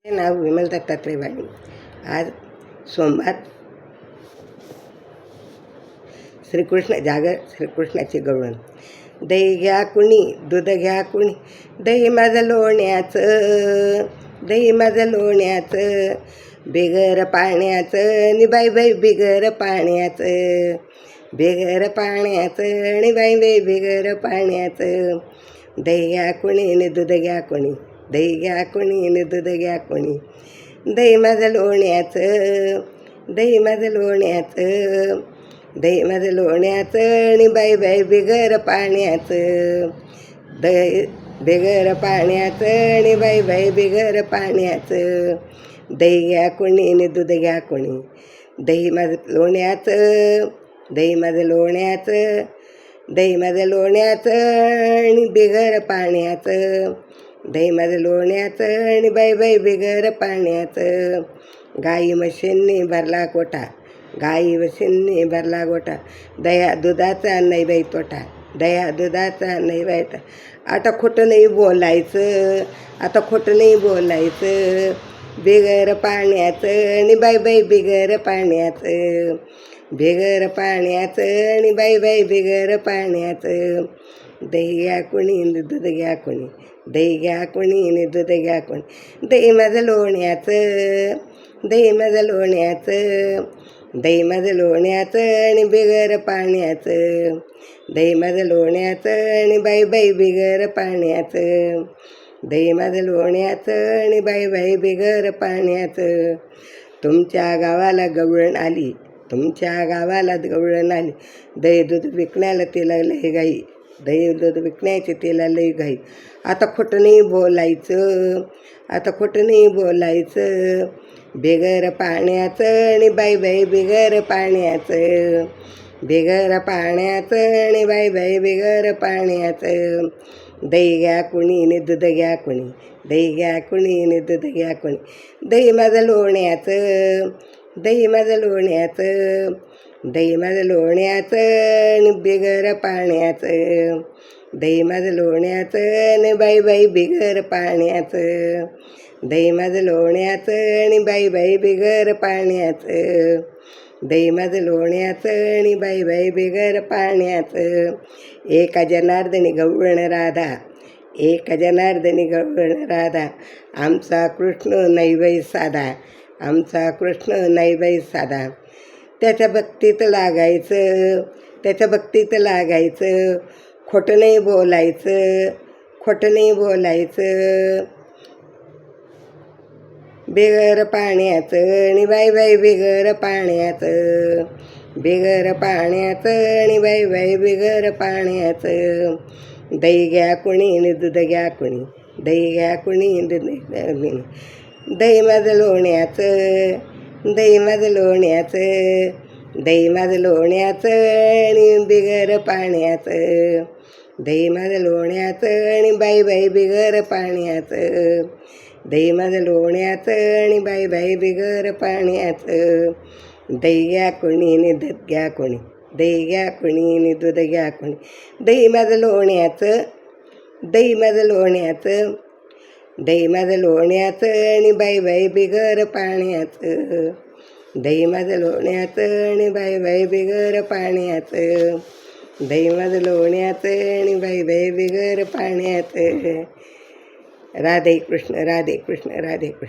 माझे नाव विमल दत्तात्रय वाणी. आज सोमवार. श्रीकृष्णाचे गवळण. दही घ्या कुणी, दूध घ्या कुणी, दही माझं लोण्याचं, दही माझं लोण्याचं, बिगर पाण्याचं नि बाई बाई बिगर पाण्याचं, बिगर पाण्याचं नि बाई बाई बिगर पाण्याचं. दही घ्या कुणी नि दूध घ्या कुणी, दही घ्या कुणी नि दूध घ्या कुणी, दही माझं लोण्याचं, दही माझं लोण्याचं, दही माझं लोण्याचं आणि बाई बाई बिगर पाण्याचं, दही बिगर पाण्याचं आणि बाई बाई बिगर पाण्याचं. दही घ्या कुणी नि दूध घ्या कुणी, दही माझं लोण्याचं, दही माझं लोण्याचं, दही माझं लोण्याचं आणि बिगर पाण्याचं, दही माझं लोण्याचं आणि बाई बाई बिगर पाण्याचं. गाई म्हशींनी भरला कोठा, गाई म्हशींनी भरला गोठा, दया दुधाचा नाही बाई तोटा, दया दुधाचा नाही बाई तोटा. आता खोटं नाही बोलायचं, आता खोटं नाही बोलायचं, बिगर पाण्याचं आणि बाई बाई बिगर पाण्याचं, बिगर पाण्याचं आणि बाई बाई बिगर पाण्याचं. दही घ्या कुणी दूध घ्या कुणी, दही घ्या कुणी दूध घ्या कुणी, दही माझं लोण्याचं, दही माझं लोण्याचं, दही माझं लोण्याचं आणि बिगर पाण्याचं, दही माझं लोण्याचं आणि बाई बाई बिगर पाण्याचं, दही माझं लोण्याचं आणि बाई बाई बिगर पाण्याचं. तुमच्या गावाला गवळण आली, तुमच्या गावाला गवळण आली, दही दूध विकण्याला तिला लय घाई, दही दूध विकण्याचे तिला लय घाई. आता खोटं नाही बोलायचं, आता खोटं नाही बोलायचं, बिगर पाण्याचं आणि बाई बाई बिगर पाण्याचं, बिगर पाण्याचं आणि बाई बाई बिगर पाण्याचं. दही घ्या कुणी नि दूध घ्या कुणी, दही घ्या कुणी नि दूध घ्या कुणी, दही माझं लोण्याचं, दही माझं लोण्याचं, दही माझं लोण्याचं आणि बिगर पाण्याचं, दही माझं लोण्याचं आणि बाई बाई बिगर पाण्याचं, दही माझं लोण्याचं आणि बाई बाई बिगर पाण्याचं, दही माझं लोण्याचं आणि बाई बाई बिगर पाण्याचं. एका जनार्दनी गवळण राधा, एका जनार्दनी गवळण राधा, आमचा कृष्ण नाही बाई साधा, आमचा कृष्ण नाही बाई साधा. त्याच्या भक्तीत लागायचं, त्याच्या भक्तीत लागायचं, खोटं नाही बोलायचं, खोटं नाही बोलायचं, बिगर पाण्याचं आणि बाई बाई बिगर पाण्याचं, बिगर पाण्याचं आणि बाई बाई बिगर पाण्याचं. दही घ्या कुणी नि दूध घ्या कुणी, दही घ्या कुणी दूध घ्या कुणी, दही माझं लोण्याचं, दही माझं लोण्याचं, दही माझं लोण्याचं आणि बिगर पाण्याचं, दही माझं लोण्याचं आणि बाई बाई बिगर पाण्याचं, दही माझं लोण्याचं आणि बाई बाई बिगर पाण्याचं. दही घ्या कुणी नि दूध घ्या कुणी, दही घ्या कुणी नि दूध घ्या कुणी, दही माझं लोण्याचं, दही माझं लोण्याचं, दही माझं लोण्याचं आणि बाई बाई बिगर पाण्याचं, दही माझं लोण्याचं आणि बाई बाई बिगर पाण्याचं, दही माझं लोण्याचं आणि बाई बाई बिगर पाण्याचं. राधे कृष्ण, राधे कृष्ण, राधे कृष्ण.